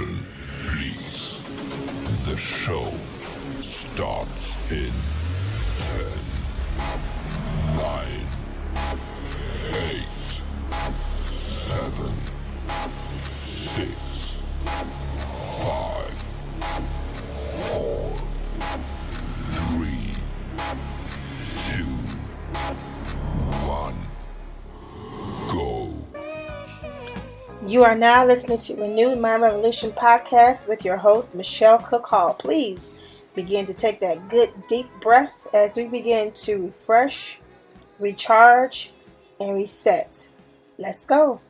Attention, please. The show starts in 10, 9, 8, 7, 6, 5, 4, 3, 2, 1, go. You are now listening to Renewed Mind Revolution podcast with your host, Michelle Cook Hall. Please begin to take that good deep breath as we begin to refresh, recharge, and reset. Let's go.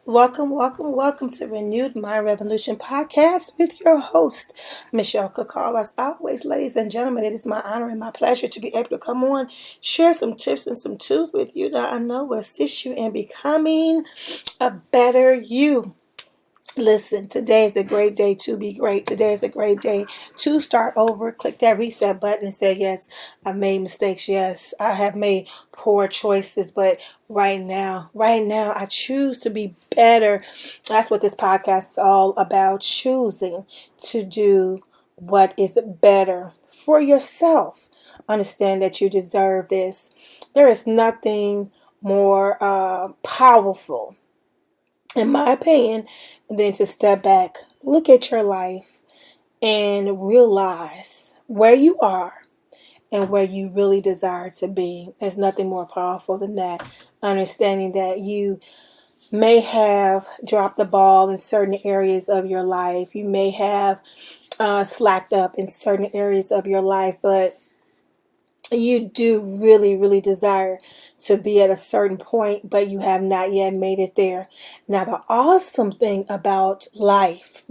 Welcome to Renewed Mind Revolution podcast with your host, Michelle Cook Hall. As always, ladies and gentlemen, it is my honor and my pleasure to be able to come on, share some tips and some tools with you that I know will assist you in becoming a better you. Listen, today is a great day to be great. Today is a great day to start over. Click that reset button and say, yes, I made mistakes. Yes, I have made poor choices. But right now, I choose to be better. That's what this podcast is all about. Choosing to do what is better for yourself. Understand that you deserve this. There is nothing more powerful, in my opinion, than to step back, look at your life, and realize where you are and where you really desire to be. There's nothing more powerful than that. Understanding that you may have dropped the ball in certain areas of your life. You may have slacked up in certain areas of your life, but you do really desire to be at a certain point, but you have not yet made it there. Now, the awesome thing about life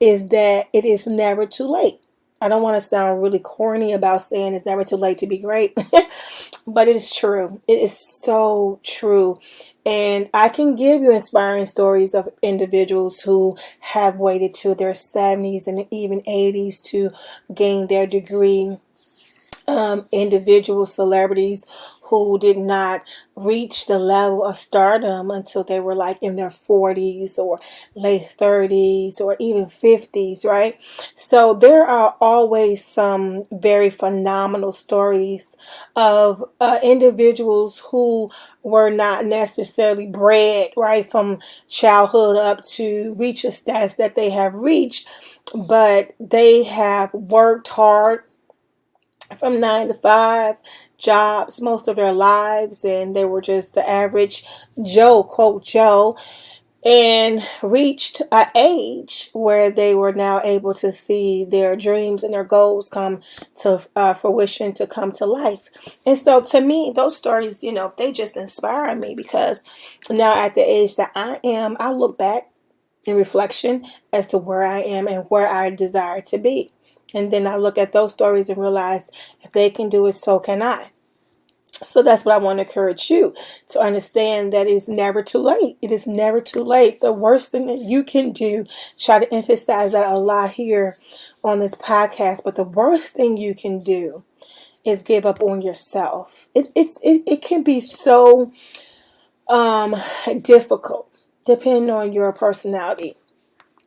is that it is never too late. I don't want to sound really corny about saying it's never too late to be great, but it is true. It is so true. And I can give you inspiring stories of individuals who have waited to their 70s and even 80s to gain their degree. Individual celebrities who did not reach the level of stardom until they were like in their 40s or late 30s or even 50s, right? So there are always some very phenomenal stories of individuals who were not necessarily bred, right, from childhood up to reach a status that they have reached, but they have worked hard from 9 to 5 jobs most of their lives, and they were just the average Joe, quote Joe, and reached an age where they were now able to see their dreams and their goals come to fruition, to come to life. And so to me, those stories, they just inspire me, because now at the age that I am, I look back in reflection as to where I am and where I desire to be. And then I look at those stories and realize if they can do it, so can I. So that's what I want to encourage you to understand, that it's never too late. It is never too late. The worst thing that you can do, try to emphasize that a lot here on this podcast, but the worst thing you can do is give up on yourself. It can be so difficult depending on your personality.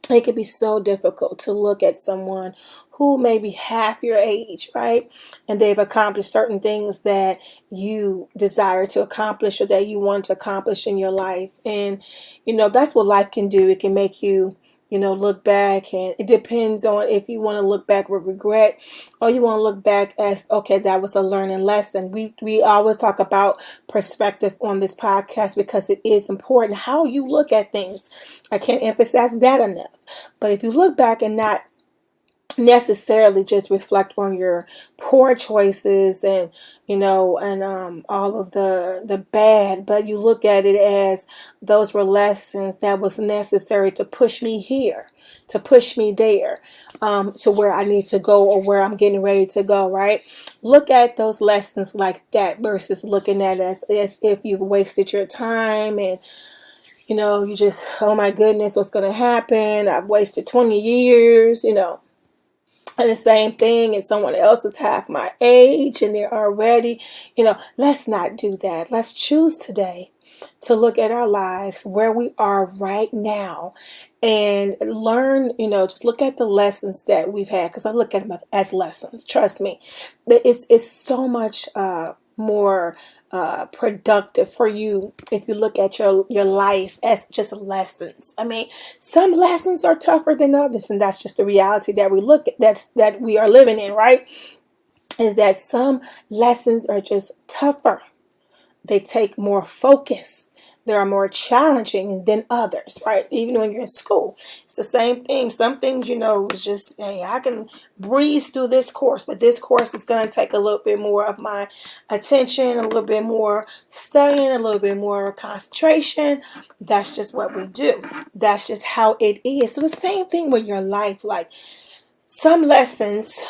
It can be so difficult to look at someone who may be half your age, right? And they've accomplished certain things that you desire to accomplish or that you want to accomplish in your life. And, that's what life can do. It can make you, look back, and it depends on if you want to look back with regret or you want to look back as, okay, that was a learning lesson. We always talk about perspective on this podcast because it is important how you look at things. I can't emphasize that enough. But if you look back and not necessarily just reflect on your poor choices and all of the bad, but you look at it as those were lessons that was necessary to push me here, to push me there, to where I need to go or where I'm getting ready to go, right? Look at those lessons like that versus looking at it as if you've wasted your time and you just, oh my goodness, what's going to happen? I've wasted 20 years, And the same thing, and someone else is half my age and they're already, let's not do that. Let's choose today to look at our lives, where we are right now, and learn, just look at the lessons that we've had, because I look at them as lessons. Trust me, it's so much more productive for you if you look at your life as just lessons. I mean, some lessons are tougher than others, and that's just the reality that that we are living in, right? Is that some lessons are just tougher. They take more focus. They are more challenging than others, right? Even when you're in school, it's the same thing. Some things, it's just, hey, I can breeze through this course, but this course is going to take a little bit more of my attention, a little bit more studying, a little bit more concentration. That's just what we do. That's just how it is. So the same thing with your life. Like, some lessons,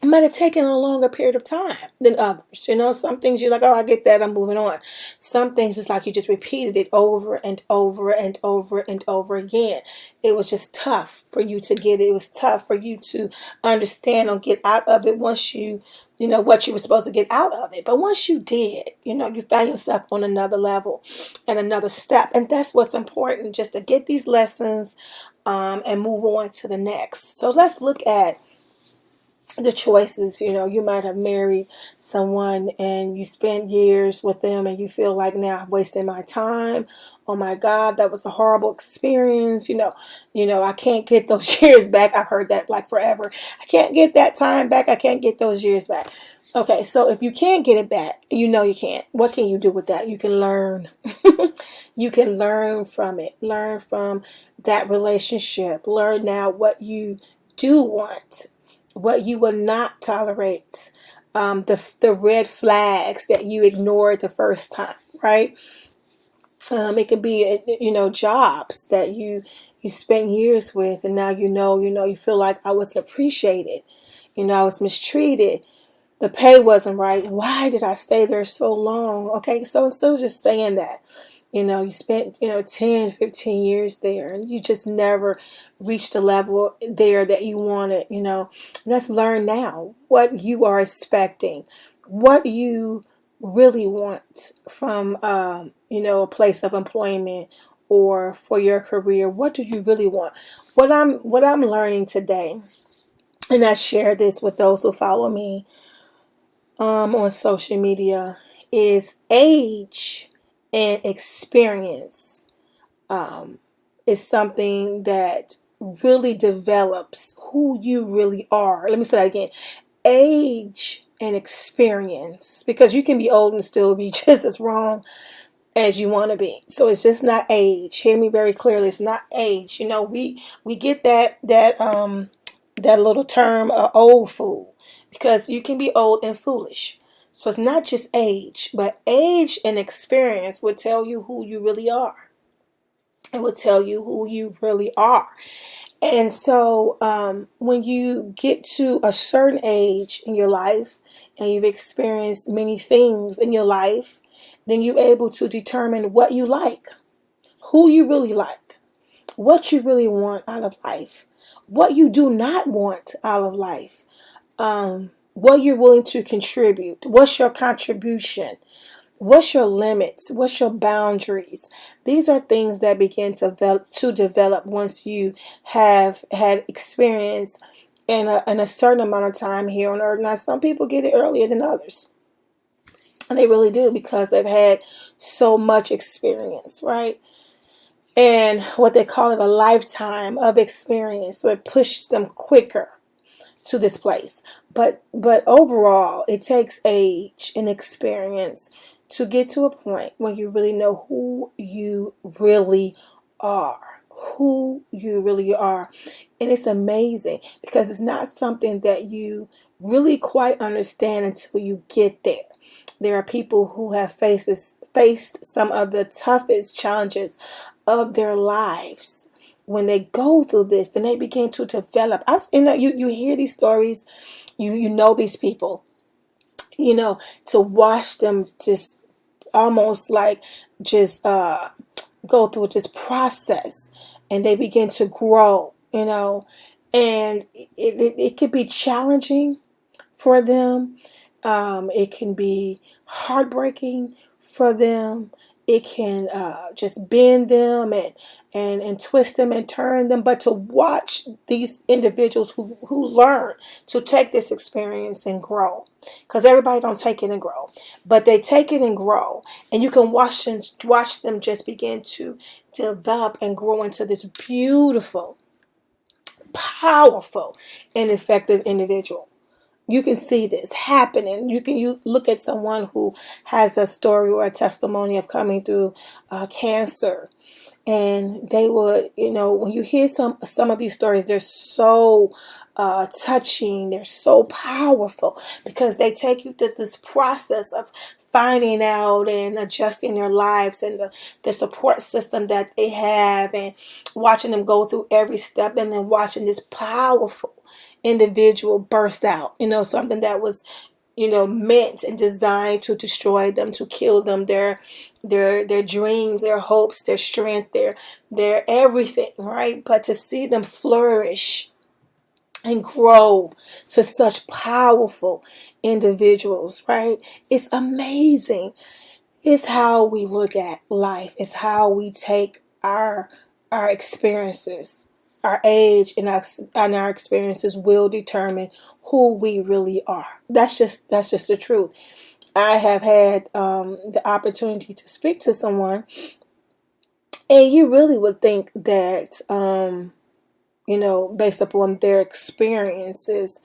might have taken a longer period of time than others. Some things you're like, oh, I get that, I'm moving on. Some things it's like you just repeated it over and over and over and over again. It was just tough for you to get it. It was tough for you to understand or get out of it once what you were supposed to get out of it. But once you did, you found yourself on another level and another step. And that's what's important, just to get these lessons and move on to the next. So let's look at the choices. You might have married someone and you spent years with them, and you feel like, now I'm wasting my time. Oh my God, that was a horrible experience. I can't get those years back. I've heard that like forever. I can't get that time back. I can't get those years back. Okay, so if you can't get it back, you can't. What can you do with that? You can learn. You can learn from it. Learn from that relationship. Learn now what you do want, what you will not tolerate, the red flags that you ignored the first time, right? It could be, jobs that you spent years with, and now you feel like, I wasn't appreciated, I was mistreated, the pay wasn't right. Why did I stay there so long? Okay, so instead of just saying that, you spent, 10, 15 years there, and you just never reached the level there that you wanted. Let's learn now what you are expecting, what you really want from, a place of employment or for your career. What do you really want? What I'm learning today, and I share this with those who follow me on social media, is age and experience is something that really develops who you really are. Let me say that again. Age and experience, because you can be old and still be just as wrong as you want to be. So it's just not age. Hear me very clearly. It's not age. We get that little term, old fool, because you can be old and foolish. So it's not just age, but age and experience will tell you who you really are. It will tell you who you really are. And so when you get to a certain age in your life and you've experienced many things in your life, then you're able to determine what you like, who you really like, what you really want out of life, what you do not want out of life, what you're willing to contribute, what's your contribution, what's your limits, what's your boundaries. These are things that begin to develop once you have had experience in a certain amount of time here on earth. Now, some people get it earlier than others, and they really do, because they've had so much experience, right? And what they call it, a lifetime of experience, so it pushes them quicker to this place. But overall, it takes age and experience to get to a point where you really know who you really are. Who you really are. And it's amazing, because it's not something that you really quite understand until you get there. There are people who have faced some of the toughest challenges of their lives. When they go through this, then they begin to develop. You hear these stories, you know these people, to watch them just almost like just go through this process, and they begin to grow, and it could be challenging for them. It can be heartbreaking for them. It can just bend them and twist them and turn them. But to watch these individuals who learn to take this experience and grow, because everybody don't take it and grow, but they take it and grow, and you can watch them just begin to develop and grow into this beautiful, powerful, and effective individual. You can see this happening. You look at someone who has a story or a testimony of coming through cancer, and they would, when you hear some of these stories, they're so touching, they're so powerful, because they take you through this process of finding out and adjusting their lives, and the support system that they have, and watching them go through every step, and then watching this powerful individual burst out, something that was meant and designed to destroy them, to kill them, their dreams, their hopes, their strength, their everything, right? But to see them flourish and grow to such powerful individuals, right? It's amazing. It's how we look at life. It's how we take our experiences. Our age and our experiences will determine who we really are. That's just the truth. I have had the opportunity to speak to someone, and you really would think that based upon their experiences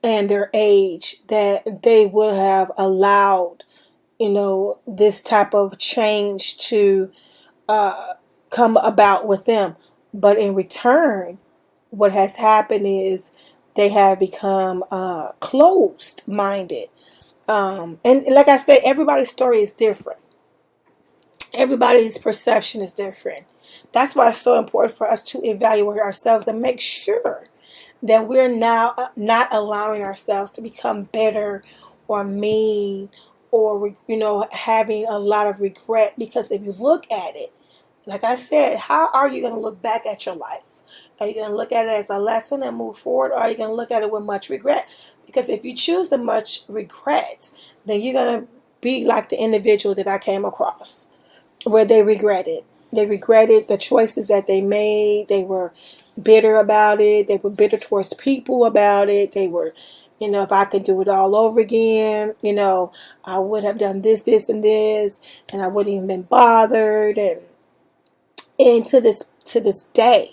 and their age, that they would have allowed this type of change to come about with them. But in return, what has happened is they have become closed-minded. And like I said, everybody's story is different. Everybody's perception is different. That's why it's so important for us to evaluate ourselves and make sure that we're now not allowing ourselves to become bitter or mean, or having a lot of regret. Because if you look at it, like I said, how are you going to look back at your life? Are you going to look at it as a lesson and move forward, or are you going to look at it with much regret? Because if you choose the much regret, then you're going to be like the individual that I came across, where they regretted. They regretted the choices that they made. They were bitter about it. They were bitter towards people about it. They were, if I could do it all over again, I would have done this, this, and this, and I wouldn't even been bothered. And to this day,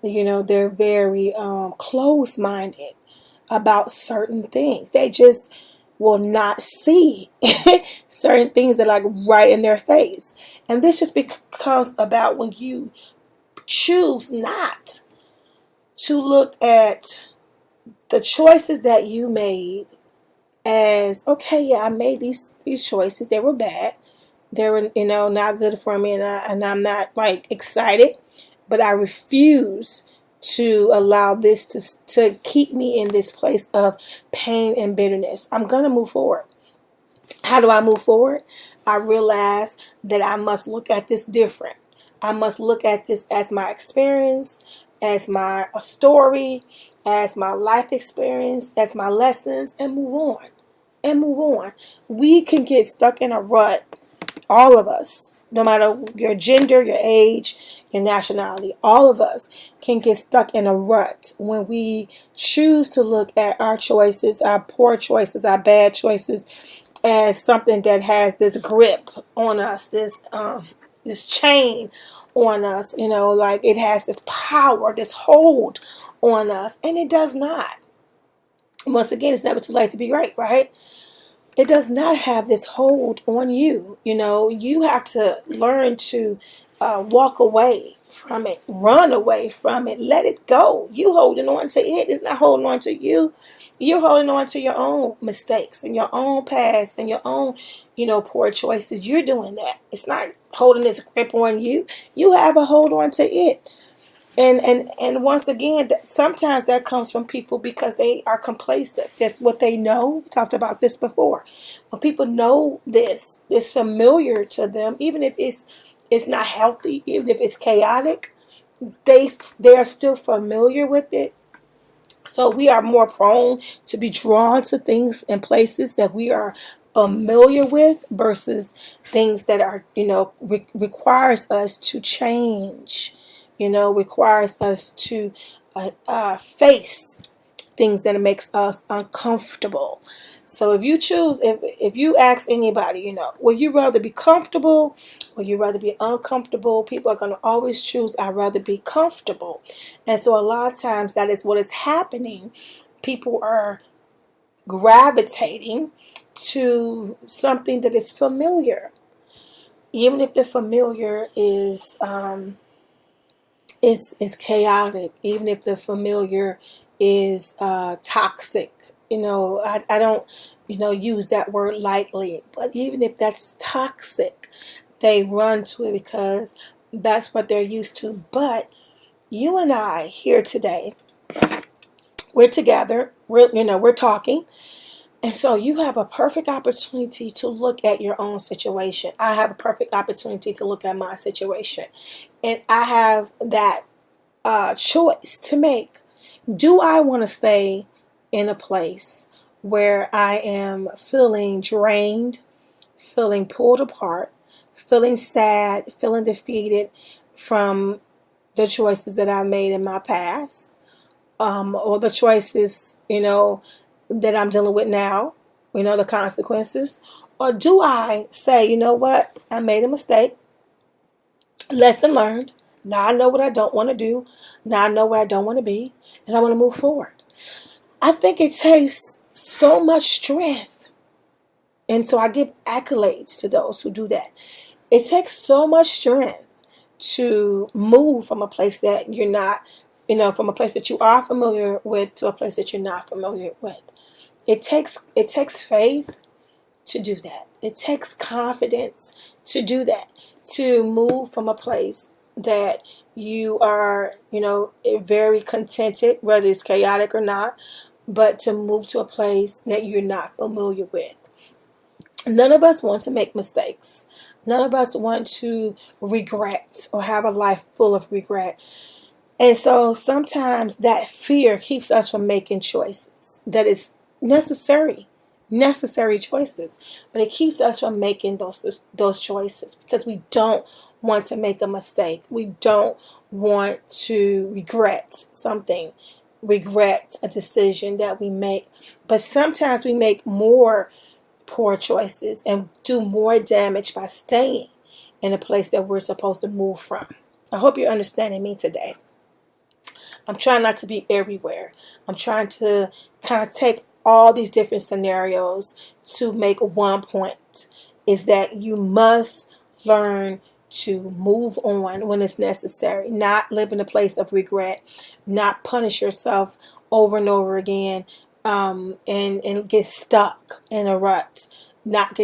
they're very close-minded about certain things. They just will not see certain things that are like right in their face. And this just becomes about when you choose not to look at the choices that you made as, okay, yeah, I made these choices. They were bad. They were, not good for me, and I'm not like excited, but I refuse to allow this to keep me in this place of pain and bitterness. I'm going to move forward. How do I move forward? I realize that I must look at this different. I must look at this as my experience, as my story, as my life experience, as my lessons, and move on. And move on. We can get stuck in a rut, all of us, no matter your gender, your age, your nationality, all of us can get stuck in a rut when we choose to look at our choices, our poor choices, our bad choices, as something that has this grip on us, this chain on us, like it has this power, this hold on us, and it does not. Once again, it's never too late to be great, right? It does not have this hold on you. You have to learn to walk away from it, run away from it, let it go. You holding on to it. It's not holding on to you. You're holding on to your own mistakes and your own past and your own, poor choices. You're doing that. It's not holding this grip on you. You have a hold on to it. And once again, sometimes that comes from people because they are complacent. That's what they know. We talked about this before. When people know this, it's familiar to them, even if it's not healthy, even if it's chaotic, they are still familiar with it. So we are more prone to be drawn to things and places that we are familiar with versus things that are, requires us to change, requires us to face things that makes us uncomfortable. So if you choose, if you ask anybody, will you rather be comfortable? Will you rather be uncomfortable? People are going to always choose, I'd rather be comfortable. And so a lot of times that is what is happening. People are gravitating to something that is familiar, even if the familiar is chaotic, even if the familiar is toxic. I don't use that word lightly, but even if that's toxic, they run to it because that's what they're used to. But you and I here today, we're together, we're talking. And so you have a perfect opportunity to look at your own situation. I have a perfect opportunity to look at my situation. And I have that choice to make. Do I want to stay in a place where I am feeling drained, feeling pulled apart, feeling sad, feeling defeated from the choices that I made in my past, or the choices, that I'm dealing with now, the consequences? Or do I say, you know what, I made a mistake, lesson learned, now I know what I don't want to do, now I know what I don't want to be, and I want to move forward? I think it takes so much strength. And so I give accolades to those who do that. It takes so much strength to move from a place that you're not, from a place that you are familiar with to a place that you're not familiar with. It takes faith to do that. It takes confidence to do that, to move from a place that you are, very contented, whether it's chaotic or not, but to move to a place that you're not familiar with. None of us want to make mistakes. None of us want to regret or have a life full of regret. And so sometimes that fear keeps us from making choices that is necessary choices, but it keeps us from making those choices because we don't want to make a mistake. We don't want to regret a decision that we make. But sometimes we make more poor choices and do more damage by staying in a place that we're supposed to move from. I hope you're understanding me today. I'm trying not to be everywhere. I'm trying to kind of take all these different scenarios to make one point, is that you must learn to move on when it's necessary, not live in a place of regret, not punish yourself over and over again, and get stuck in a rut, not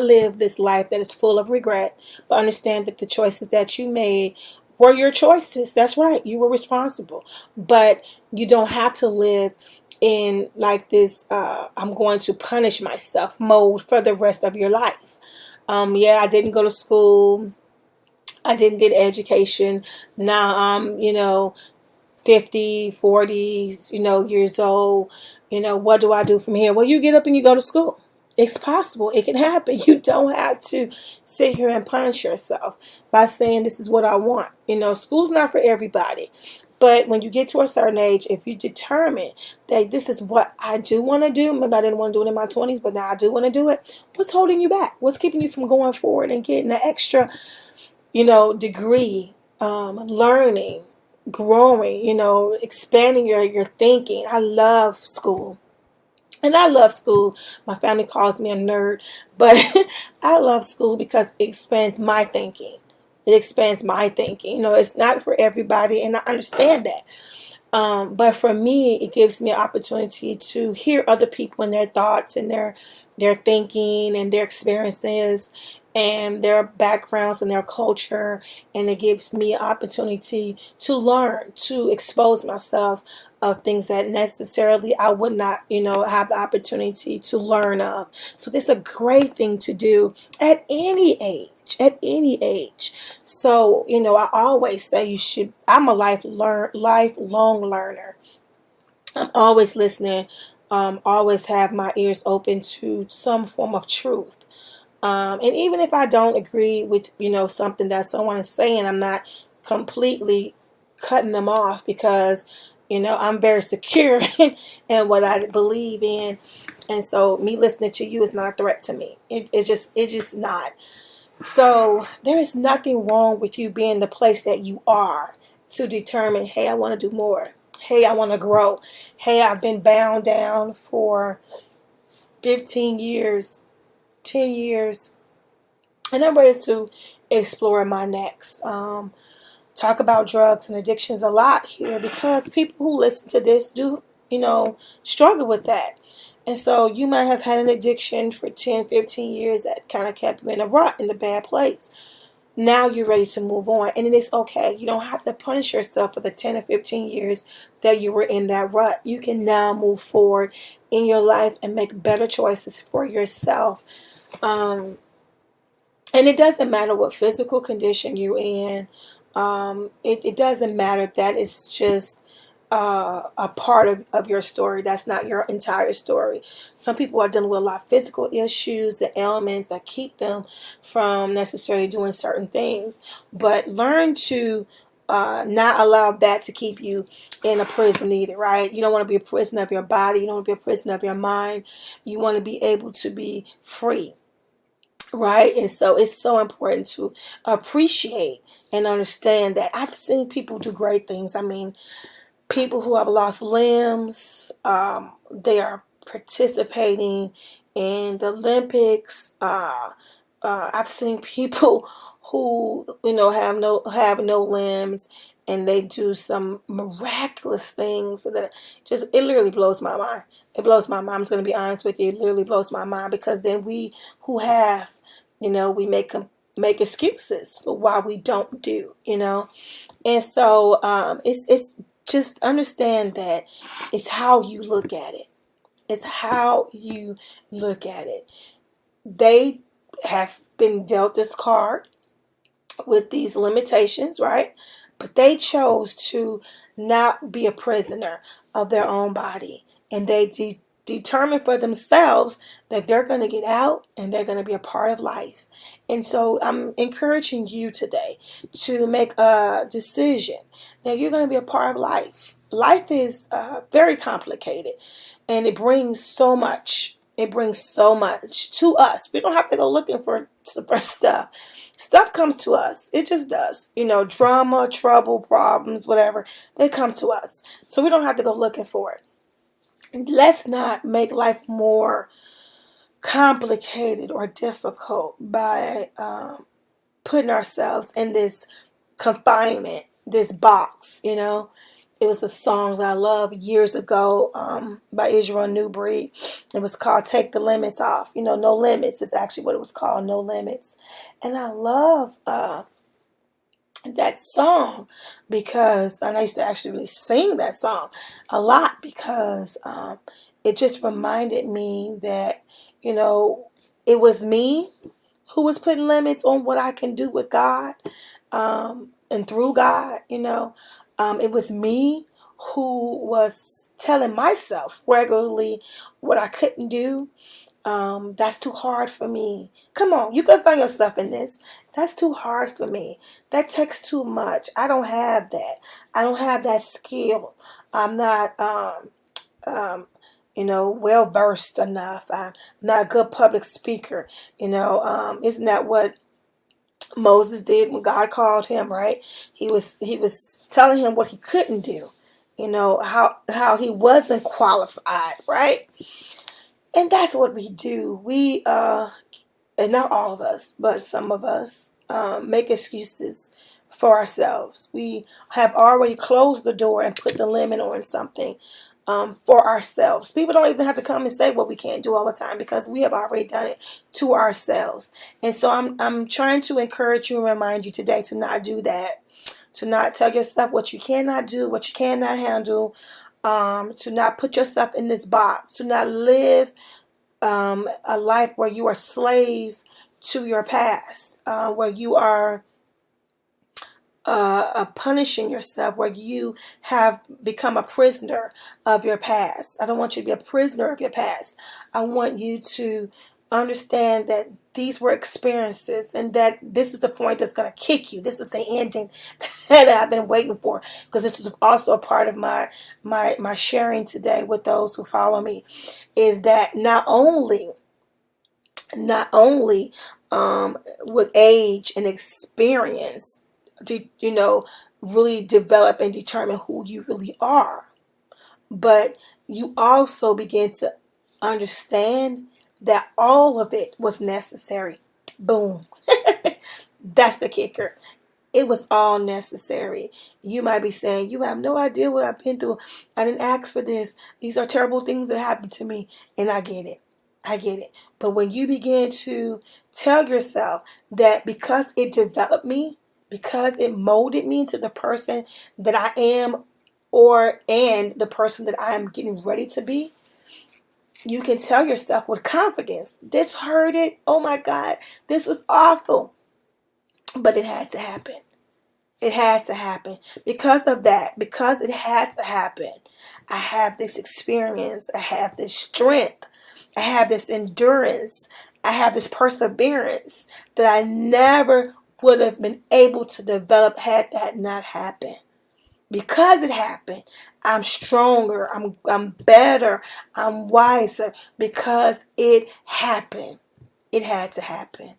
live this life that is full of regret, but understand that the choices that you made were your choices. That's right. You were responsible, but you don't have to live in like this I'm going to punish myself mode for the rest of your life. Yeah, I didn't go to school, I didn't get education, now I'm 50, 40, years old. What do I do from here? Well, you get up and you go to school. It's possible. It can happen. You don't have to sit here and punish yourself by saying this is what I want. School's not for everybody. But when you get to a certain age, if you determine that this is what I do want to do, maybe I didn't want to do it in my 20s, but now I do want to do it, what's holding you back? What's keeping you from going forward and getting the extra, degree, learning, growing, expanding your thinking? I love school. And I love school. My family calls me a nerd, but I love school because it expands my thinking. It expands my thinking. It's not for everybody, and I understand that. But for me, it gives me an opportunity to hear other people and their thoughts and their thinking and their experiences and their backgrounds and their culture. And it gives me an opportunity to learn, to expose myself of things that necessarily I would not, have the opportunity to learn of. So this is a great thing to do at any age. So, I always say I'm a lifelong learner. I'm always listening always have my ears open to some form of truth. And even if I don't agree with, something that someone is saying, I'm not completely cutting them off because, I'm very secure in what I believe in. And so me listening to you is not a threat to me. It's just not. So there is nothing wrong with you being the place that you are to determine, hey, I want to do more. Hey, I want to grow. Hey, I've been bound down for 15 years, 10 years, and I'm ready to explore my next. Talk about drugs and addictions a lot here because people who listen to this do, struggle with that. And so you might have had an addiction for 10, 15 years that kind of kept you in a rut, in a bad place. Now you're ready to move on, and it is okay. You don't have to punish yourself for the 10 or 15 years that you were in that rut. You can now move forward in your life and make better choices for yourself. Um, and it doesn't matter what physical condition you're in. It doesn't matter. That is just a part of your story. That's not your entire story. Some people are dealing with a lot of physical issues, the ailments that keep them from necessarily doing certain things. But learn to not allow that to keep you in a prison either, right? You don't want to be a prisoner of your body. You don't want to be a prisoner of your mind. You want to be able to be free. Right. And so it's so important to appreciate and understand that I've seen people do great things. I mean, people who have lost limbs, they are participating in the Olympics. I've seen people who have no limbs, and they do some miraculous things that just it literally blows my mind. It blows my mind. I'm just going to be honest with you. It literally blows my mind because then we who have, we make excuses for why we don't do, and so it's just understand that it's how you look at it. It's how you look at it. They have been dealt this card with these limitations, right? But they chose to not be a prisoner of their own body. And they determined for themselves that they're going to get out and they're going to be a part of life. And so I'm encouraging you today to make a decision that you're going to be a part of life. Life is very complicated, and it brings so much. It brings so much to us. We don't have to go looking for stuff. Stuff comes to us. It just does. Drama, trouble, problems, whatever. They come to us. So we don't have to go looking for it. Let's not make life more complicated or difficult by putting ourselves in this confinement, this box. It was a song that I loved years ago by Israel Newbury. It was called Take the Limits Off. No Limits is actually what it was called, No Limits. And I love that song because, and I used to actually really sing that song a lot because it just reminded me that, it was me who was putting limits on what I can do with God and through God. It was me who was telling myself regularly what I couldn't do. That's too hard for me. Come on, you can find yourself in this. That's too hard for me. That takes too much. I don't have that. I don't have that skill. I'm not, well versed enough. I'm not a good public speaker. Isn't that what Moses did when God called him? Right? He was telling him what he couldn't do. How he wasn't qualified. Right? And that's what we do. We, and not all of us, but some of us, make excuses for ourselves. We have already closed the door and put the limit on something for ourselves. People don't even have to come and say what we can't do all the time because we have already done it to ourselves. And so I'm trying to encourage you and remind you today to not do that. To not tell yourself what you cannot do, what you cannot handle, to not put yourself in this box, to not live a life where you are slave to your past, where you are punishing yourself where you have become a prisoner of your past. I don't want you to be a prisoner of your past. I want you to understand that these were experiences and that this is the point that's going to kick you. This is the ending that I've been waiting for, because this is also a part of my sharing today with those who follow me, is that not only with age and experience do really develop and determine who you really are, but you also begin to understand that all of it was necessary. Boom. That's the kicker. It was all necessary. You might be saying, you have no idea what I've been through. I didn't ask for this. These are terrible things that happened to me. And I get it. I get it. But when you begin to tell yourself that because it developed me, because it molded me into the person that I am, and the person that I am getting ready to be, you can tell yourself with confidence, this hurted. Oh my God, this was awful. But it had to happen. It had to happen. Because of that, because it had to happen, I have this experience. I have this strength. I have this endurance. I have this perseverance that I never would have been able to develop had that not happened. Because it happened, I'm stronger, I'm better, I'm wiser, because it happened. It had to happen.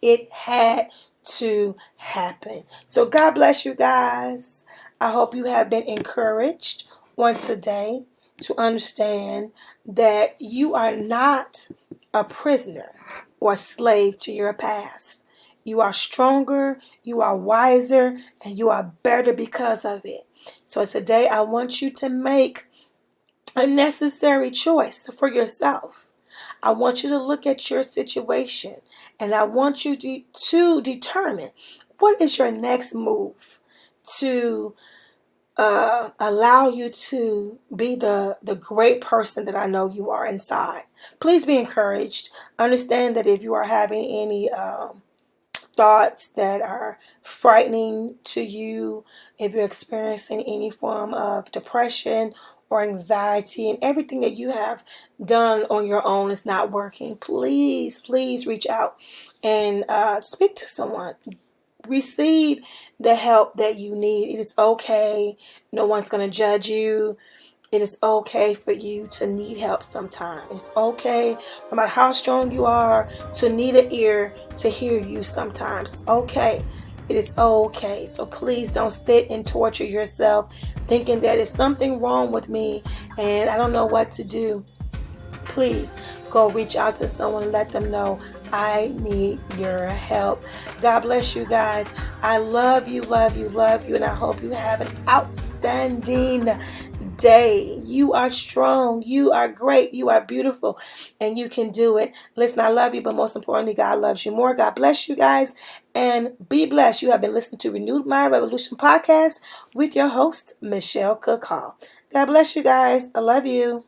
It had to happen. So God bless you guys. I hope you have been encouraged once a day to understand that you are not a prisoner or a slave to your past. You are stronger, you are wiser, and you are better because of it. So today I want you to make a necessary choice for yourself. I want you to look at your situation, and I want you to determine what is your next move to allow you to be the great person that I know you are inside. Please be encouraged. Understand that if you are having any thoughts that are frightening to you, if you're experiencing any form of depression or anxiety, and everything that you have done on your own is not working, please reach out and speak to someone. Receive the help that you need. It is okay. No one's going to judge you. It is okay for you to need help sometimes. It's okay, no matter how strong you are, to need an ear to hear you sometimes. It's okay. It is okay. So please don't sit and torture yourself thinking that there's something wrong with me and I don't know what to do. Please go reach out to someone and let them know I need your help. God bless you guys. I love you, and I hope you have an outstanding day. You are strong. You are great. You are beautiful, and you can do it. Listen, I love you, but most importantly, God loves you more. God bless you guys, and be blessed. You have been listening to Renewed Mind Revolution podcast with your host, Michelle Cook Hall. God bless you guys. I love you.